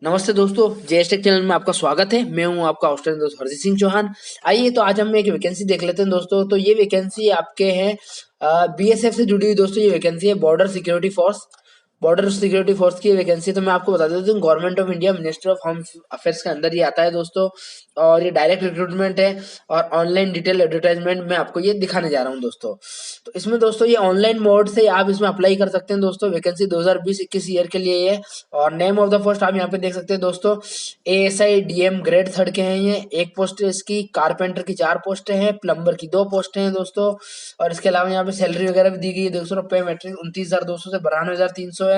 नमस्ते दोस्तों, JS take channel में आपका स्वागत है। मैं हूं आपका हॉस्टल दोस्त हरजीत सिंह चौहान। आइए तो आज हम एक वैकेंसी देख लेते हैं दोस्तों। तो ये वैकेंसी आपके हैं बीएसएफ से जुड़ी हुई दोस्तों। ये वैकेंसी है बॉर्डर सिक्योरिटी फोर्स की वैकेंसी। तो मैं आपको बता देता हूँ, government of India ministry of home affairs के अंदर ये आता है दोस्तों। और ये डायरेक्ट रिक्रूटमेंट है और ऑनलाइन डिटेल एडवर्टाइजमेंट मैं आपको ये दिखाने जा रहा हूँ दोस्तों। तो इसमें दोस्तों ये ऑनलाइन मोड से आप इसमें अप्लाई कर सकते हैं दोस्तों। वैकेंसी 2020-21 ईयर के लिए है। और नेम ऑफ द पोस्ट आप यहाँ पे देख सकते हैं दोस्तों। एएसआई डीएम ग्रेड 3 के हैं ये। एक पोस्ट है इसकी। कारपेंटर की 4 पोस्टें हैं। प्लम्बर की 2 पोस्टें हैं दोस्तों। और इसके अलावा यहाँ पे सैलरी वगैरह भी दी गई है दोस्तों। पे मैट्रिक 29,200 से 92,300 है।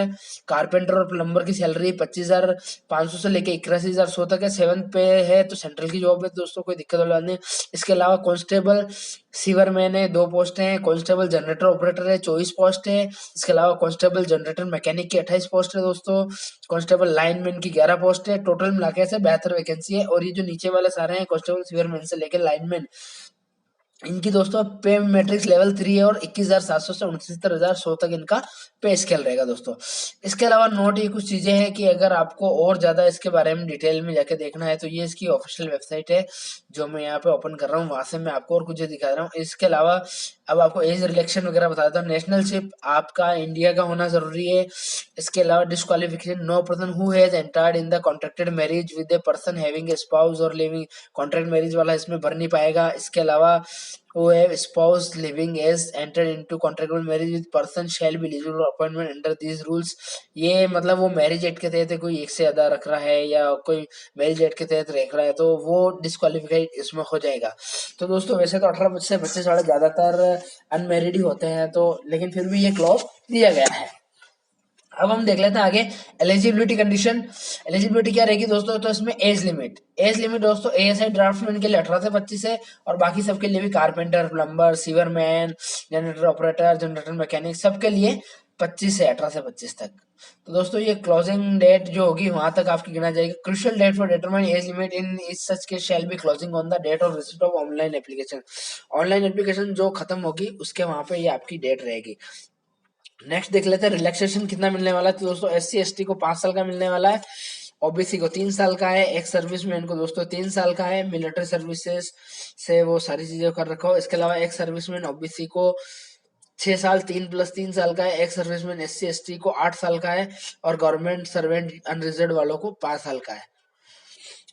कारपेंटर और प्लम्बर की सैलरी 25,500 से लेके 81,100 तक है। 7th पे है, तो सेंट्रल की जॉब है दोस्तों, कोई दिक्कत वाली बात नहीं। इसके अलावा कांस्टेबल सीवरमैन है, 2 पोस्ट हैं। कांस्टेबल जनरेटर ऑपरेटर है, 24 पोस्ट है। इसके अलावा कांस्टेबल जनरेटर मैकेनिक की 28 पोस्ट है दोस्तों। कांस्टेबल लाइनमैन की 11 पोस्ट है। टोटल मिला के से 72 वैकेंसी है। और ये जो नीचे वाले सारे हैं, कांस्टेबल सीवरमैन से लेकर लाइनमैन, इनकी दोस्तों पे मैट्रिक्स लेवल 3 है। और 21,700 से 69,100 तक इनका पे स्केल रहेगा दोस्तों। इसके अलावा नोट ये कुछ चीजें हैं कि अगर आपको और ज्यादा इसके बारे में डिटेल में जाके देखना है तो ये इसकी ऑफिशियल वेबसाइट है, जो मैं यहाँ पे ओपन कर रहा हूँ। वहां से मैं आपको और कुछ दिखा रहा हूँ। इसके अलावा अब आपको एज रिलेक्शन वगैरह बता देता हूँ। नेशनलशिप आपका इंडिया का होना जरूरी है। इसके अलावा disqualification, no person who has entered in the contracted marriage with a person having a spouse और लिविंग, कॉन्ट्रैक्ट मैरिज वाला इसमें भर नहीं पाएगा। इसके अलावा who have spouse living as entered into contractual marriage with person shall be eligible for appointment under these rules। ये मतलब वो मैरिज एक्ट के तहत कोई एक से ज्यादा रख रहा है या कोई मैरिज एक्ट के तहत रख रहा है तो वो डिस्क्वालीफाइड इसमें हो जाएगा। तो दोस्तों वैसे तो 18 से 25 वाले ज्यादातर अनमेरिड ही होते हैं, तो लेकिन फिर भी ये क्लॉज दिया गया है। अब हम देख लेते हैं आगे एलिजिबिलिटी कंडीशन। एलिजिबिलिटी क्या रहेगी दोस्तों? तो इसमें एज लिमिट दोस्तों एएसआई ड्राफ्टमैन के लिए 18 से 25 है। और बाकी सबके लिए भी carpenter, plumber, sewerman, generator operator, generator mechanic, सबके लिए 25 है, 18 से 25 तक। तो दोस्तों ये क्लोजिंग डेट जो होगी वहां तक आपकी गिना जाएगी। Crucial date for determine age limit in each such case shall be closing on the date of receipt of online application. Online application जो खत्म होगी उसके वहां पे ये आपकी डेट रहेगी। नेक्स्ट देख लेते हैं रिलैक्सेशन कितना मिलने वाला है। तो दोस्तों SC ST को 5 साल का मिलने वाला है। ओबीसी को 3 साल का है। एक्स सर्विसमैन को दोस्तों 3 साल का है। मिलिट्री सर्विसेज से वो सारी चीजें कर रखा हो। इसके अलावा एक्स सर्विसमैन ओबीसी को 6 साल, 3+3 साल का है। एक्स सर्विसमैन SC ST को 8 साल का है। और गवर्नमेंट सर्वेंट अनरिजर्व वालों को 5 साल का है।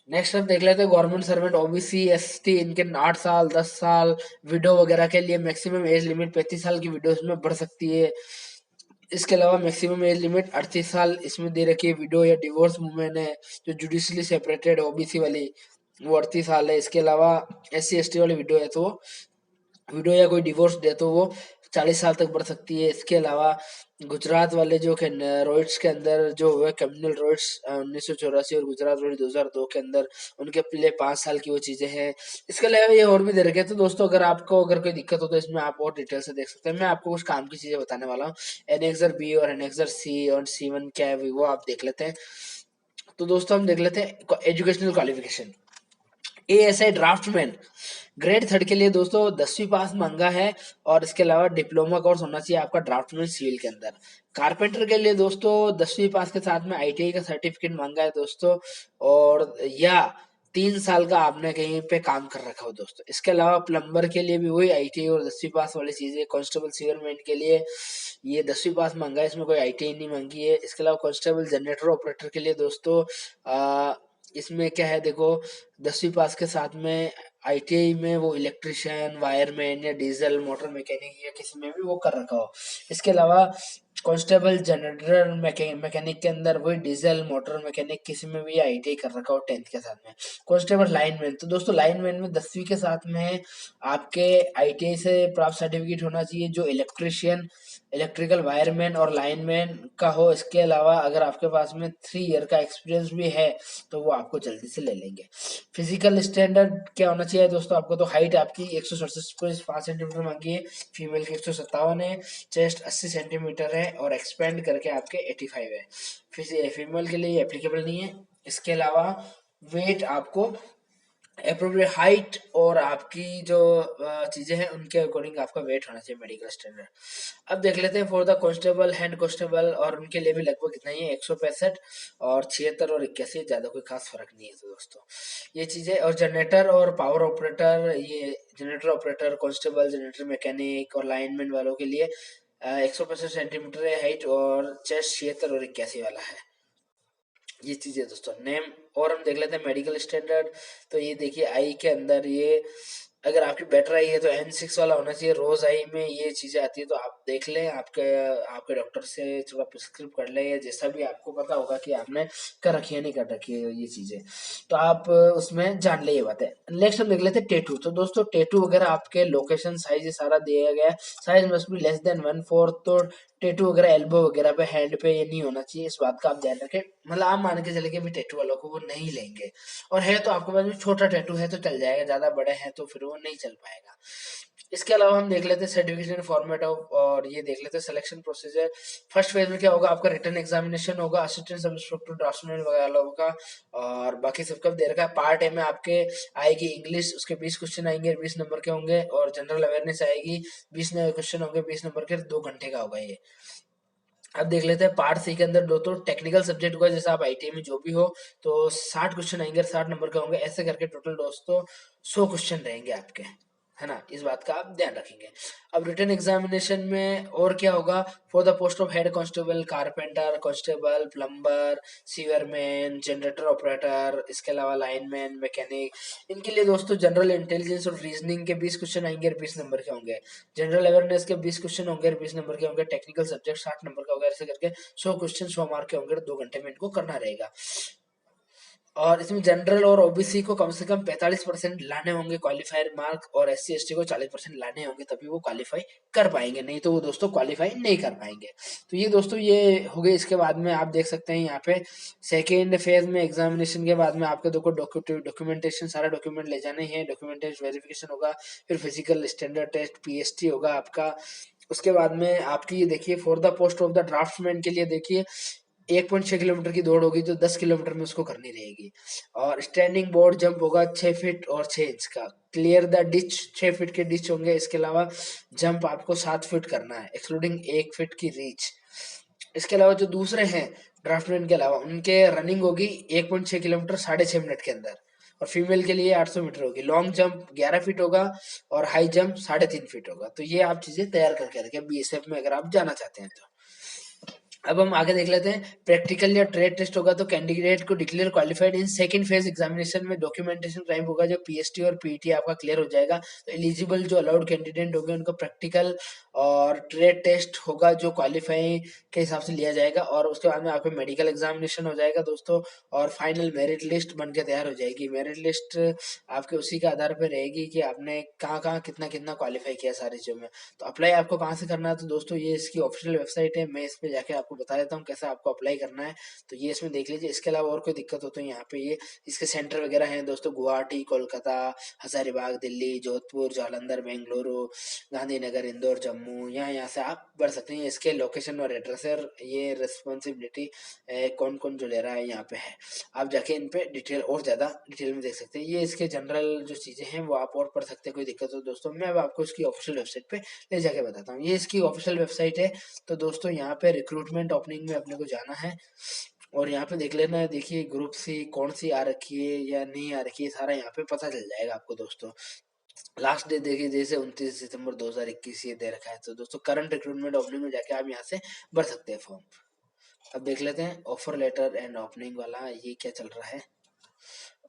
नेक्स्ट अब देख लेते हैं गवर्नमेंट सर्वेंट ओबीसी ST, इनके 8 साल, 10 साल। विडो वगैरह के लिए मैक्सिमम एज लिमिट 35 साल की विडोज में बढ़ सकती है। इसके अलावा मैक्सिमम एज लिमिट 38 साल इसमें दे रखी है। विडो या डिवोर्स वुमेन है जो जुडिशली सेपरेटेड ओबीसी वाली, वो 38 साल है। इसके अलावा SC ST वाली विडो है तो विडो या कोई डिवोर्स दे तो वो 40 साल तक बढ़ सकती है। इसके अलावा गुजरात वाले जो रोड्स के अंदर जो हुए कम्युनल रोड्स 1984 और गुजरात रोड 2002 के अंदर, उनके लिए 5 साल की वो चीजें हैं। इसके अलावा ये और भी दे रखे हैं। तो दोस्तों अगर कोई दिक्कत हो तो इसमें आप और डिटेल से देख सकते हैं। मैं आपको कुछ काम की चीजें बताने वाला हूँ। एनेक्सर B और एनेक्सर C और C1 क्या है वो आप देख लेते हैं। तो दोस्तों हम देख लेते हैं educational qualification. ASI draftman grade 3 के लिए दोस्तों 10वीं पास मांगा है। और इसके अलावा डिप्लोमा कोर्स होना चाहिए आपका ड्राफ्टमैन सिविल के अंदर। कारपेंटर के लिए दोस्तों 10वीं पास के साथ में आईटीआई का सर्टिफिकेट मांगा है दोस्तों। और या 3 साल का आपने कहीं पे काम कर रखा हो दोस्तों। इसके अलावा प्लम्बर के लिए भी वही आईटीआई और 10वीं पास वाली चीजें। कांस्टेबल सीवरमैन के लिए ये 10वीं पास मांगा है, इसमें कोई आईटीआई नहीं मांगी है। इसके अलावा कांस्टेबल जनरेटर ऑपरेटर के लिए दोस्तों इसमें क्या है देखो, 10वीं पास के साथ में आईटीआई में वो इलेक्ट्रिशियन, वायरमैन या डीजल मोटर मैकेनिक या किसी में भी वो कर रखा हो। इसके अलावा कांस्टेबल जनरेटर मैकेनिक के अंदर वही डीजल मोटर मैकेनिक किसी में भी आईटीआई कर रखा हो 10th के साथ में। कांस्टेबल लाइनमैन, तो दोस्तों लाइनमैन में 10वीं के साथ में आपके आईटीआई से प्राप्त सर्टिफिकेट होना चाहिए जो इलेक्ट्रिशियन, इलेक्ट्रिकल वायरमैन और लाइनमैन का हो। इसके अलावा अगर आपके पास में 3 ईयर का एक्सपीरियंस भी है तो वो आपको जल्दी से ले लेंगे। फिजिकल स्टैंडर्ड क्या होना चाहिए दोस्तों आपको? तो हाइट आपकी 167.5 सेंटीमीटर मांगी है। फीमेल की 157 है। चेस्ट 80 सेंटीमीटर है और एक्सपेंड करके आपके 85 है। फीमेल के लिए एप्लीकेबल नहीं है। इसके अलावा वेट आपको एप्रोप्रिएट हाइट और आपकी जो चीज़ें हैं उनके अकॉर्डिंग आपका वेट होना चाहिए मेडिकल स्टैंडर्ड। अब देख लेते हैं for the constable, head constable, और उनके लिए भी लगभग इतना ही है, 165 और 76 और 81, ज़्यादा कोई खास फर्क नहीं है। तो दोस्तों ये चीज़ें, और जनरेटर और पावर ऑपरेटर, ये generator operator, constable, generator mechanic और लाइनमैन वालों के लिए 165 सेंटीमीटर है हाइट, और चेस्ट 76 और 81 वाला है। ये चीज़ें दोस्तों नेम। और हम देख लेते हैं मेडिकल स्टैंडर्ड। तो ये देखिए आई के अंदर ये, अगर आपकी बेटर आई है तो N6 वाला होना चाहिए। रोज आई में ये चीज़ें आती है तो आप देख लें, आपके आपके डॉक्टर से थोड़ा प्रिस्क्राइब कर लें, या जैसा भी आपको पता होगा कि आपने कर रखी है नहीं कर रखी है ये चीज़ें, तो आप उसमें जान ले ये बात है। नेक्स्ट हम देख लेते हैं टेटू। तो दोस्तों टेटू वगैरह आपके लोकेशन साइज सारा दिया गया है। Size must be less than 1/4। तो टेटू वगैरह एल्बो वगैरह पे, हैंड पे ये नहीं होना चाहिए, इस बात का आप ध्यान रखें। मतलब आप मान के चले कि भी टेटू वालों को वो नहीं लेंगे, और है तो आपके पास में छोटा टेटू है तो चल जाएगा, ज़्यादा बड़े हैं तो फिर वो नहीं चल पाएगा। इसके अलावा हम देख लेते हैं सर्टिफिकेशन फॉर्मेट ऑफ, और ये देख लेते हैं सिलेक्शन प्रोसीजर। फर्स्ट फेज में क्या होगा, आपका रिटन एग्जामिनेशन होगा, असिस्टेंट सब इंस्पेक्टर ड्राफ्टमैन वगैरह का, और बाकी सबका दे रखा है। पार्ट ए में आपके आएगी इंग्लिश, उसके 20 क्वेश्चन आएंगे, 20 नंबर के होंगे, और जनरल अवेयरनेस आएगी, 20 नए क्वेश्चन होंगे, 20 नंबर के, 2 घंटे का होगा ये। अब देख लेते हैं पार्ट सी के अंदर दो तो टेक्निकल सब्जेक्ट होगा, जैसे आप आईटीआई में जो भी हो, तो 60 क्वेश्चन आएंगे, 60 नंबर के होंगे, ऐसे करके टोटल दोस्तों 100 क्वेश्चन रहेंगे आपके, है ना, इस बात का आप ध्यान रखेंगे। अब रिटन एग्जामिनेशन में और क्या होगा, for the post of head constable, carpenter, constable, plumber, sewerman, generator operator, इसके अलावा लाइनमैन, मैकेनिक, इनके लिए दोस्तों जनरल इंटेलिजेंस और रीजनिंग के 20 क्वेश्चन आएंगे और 20 नंबर के होंगे, जनरल अवेयरनेस के 20 क्वेश्चन होंगे और 20 नंबर के होंगे, टेक्निकल सब्जेक्ट 60 नंबर का होगा, ऐसे करके 100 क्वेश्चन 100 मार्क के होंगे, 2 घंटे में इनको करना रहेगा। और इसमें जनरल और ओबीसी को कम से कम 45% लाने होंगे क्वालिफायर मार्क, और एससी एसटी को 40% लाने होंगे, तभी वो क्वालिफाई कर पाएंगे, नहीं तो वो दोस्तों क्वालिफाई नहीं कर पाएंगे। तो ये दोस्तों ये हो गए। इसके बाद में आप देख सकते हैं यहाँ पे सेकेंड फेज में एग्जामिनेशन के बाद में आपके दो को डॉक्यूमेंटेशन, सारा डॉक्यूमेंट ले जाने हैं, डॉक्यूमेंटेशन वेरिफिकेशन होगा, फिर फिजिकल स्टैंडर्ड टेस्ट पीएसटी होगा आपका। उसके बाद में आपकी ये देखिए for the post of the draftman के लिए देखिए 1.6 किलोमीटर की दौड़ होगी, जो 10 किलोमीटर में उसको करनी रहेगी, और स्टैंडिंग बोर्ड जंप होगा 6 फीट और 6 इंच का, क्लियर द डिच 6 फीट के डिच होंगे, इसके अलावा जंप आपको 7 फीट करना है एक्सक्लूडिंग 1 फीट की रीच। इसके अलावा जो दूसरे हैं ड्राफ्टमैन के अलावा, उनके रनिंग होगी 1.6 किलोमीटर 6.5 मिनट के अंदर, और फीमेल के लिए 800 मीटर होगी, लॉन्ग जंप 11 फीट होगा, और हाई जंप 3.5 फीट होगा। तो ये आप चीजें तैयार करके रखें बीएसएफ में अगर आप जाना चाहते हैं तो। अब हम आगे देख लेते हैं प्रैक्टिकल या ट्रेड टेस्ट होगा, तो कैंडिडेट को declare qualified in second phase examination में डॉक्यूमेंटेशन टाइम होगा, जो पीएसटी और पीटी आपका क्लियर हो जाएगा, तो एलिजिबल जो अलाउड कैंडिडेट होंगे उनको प्रैक्टिकल और ट्रेड टेस्ट होगा, जो क्वालिफाई के हिसाब से लिया जाएगा, और उसके बाद में आपका मेडिकल एग्जामिनेशन हो जाएगा दोस्तों, और फाइनल मेरिट लिस्ट बन के तैयार हो जाएगी। मेरिट लिस्ट आपके उसी के आधार पर रहेगी कि आपने कहाँ कहाँ कितना कितना क्वालिफाई किया सारी चीजों में। तो अप्लाई आपको कहाँ से करना है, तो दोस्तों ये इसकी ऑफिशियल वेबसाइट है, मैं इस पे जाके आपको बता देता हूँ कैसे आपको अप्लाई करना है, तो ये इसमें देख लीजिए। इसके अलावा और कोई दिक्कत हो तो यहाँ पे ये इसके सेंटर वगैरह हैं दोस्तों, गुवाहाटी, कोलकाता, हजारीबाग, दिल्ली, जोधपुर, जालंधर, बेंगलुरु, गांधीनगर, इंदौर, जम्मू, यहाँ से आप बढ़ सकते हैं। इसके लोकेशन और एड्रेस और ये रिस्पॉन्सिबिलिटी कौन कौन जो ले रहा है यहाँ पे है, आप जाके इन पे डिटेल और ज़्यादा डिटेल में देख सकते हैं। ये इसके जनरल जो चीज़ें हैं वो आप और पढ़ सकते हैं, कोई दिक्कत हो दोस्तों मैं अब आपको इसकी ऑफिशियल वेबसाइट पे ले जाके बताता हूँ। ये इसकी ऑफिशियल वेबसाइट है। तो दोस्तों यहाँ पे रिक्रूटमेंट ओपनिंग में अपने को जाना है, और यहाँ पे देख लेना है, देखिए ग्रुप सी कौन सी आ रखी है या नहीं आ रखी है, सारा यहाँ पे पता चल जाएगा आपको दोस्तों। लास्ट डे देखिए जैसे 29 सितंबर 2021 ये दे रखा है, तो दोस्तों करंट रिक्रूटमेंट ओपनिंग में जाके आप यहाँ से भर सकते हैं फॉर्म। अब देख लेते हैं ऑफर लेटर एंड ओपनिंग वाला ये क्या चल रहा है,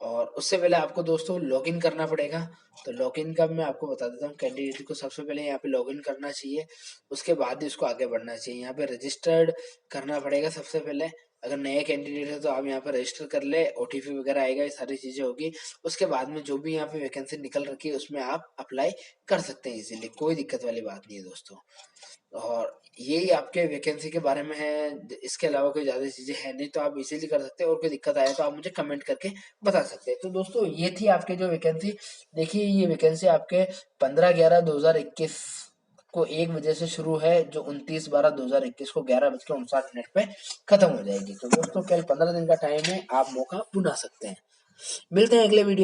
और उससे पहले आपको दोस्तों लॉगिन करना पड़ेगा। तो लॉगिन का मैं आपको बता देता हूँ, कैंडिडेट को सबसे पहले यहाँ पे लॉगिन करना चाहिए, उसके बाद ही उसको आगे बढ़ना चाहिए। यहाँ पे रजिस्टर्ड करना पड़ेगा सबसे पहले, अगर नए कैंडिडेट है तो आप यहाँ पे रजिस्टर कर ले, ओटीपी वगैरह आएगा, ये सारी चीज़ें होगी। उसके बाद में जो भी यहाँ पे वैकेंसी निकल रखी है उसमें आप अप्लाई कर सकते हैं इजीली, कोई दिक्कत वाली बात नहीं है दोस्तों। और यही आपके वैकेंसी के बारे में है, इसके अलावा कोई ज़्यादा चीज़ें हैं नहीं, तो आप इजीली कर सकते हैं, और कोई दिक्कत आए तो आप मुझे कमेंट करके बता सकते हैं। तो दोस्तों ये थी आपके जो वैकेंसी, देखिए ये वैकेंसी आपके 15/11/2021 को 1 बजे से शुरू है, जो 29/12/2021 को 11:59 पे खत्म हो जाएगी। तो दोस्तों कल 15 दिन का टाइम है, आप मौका बुना सकते हैं। मिलते हैं अगले वीडियो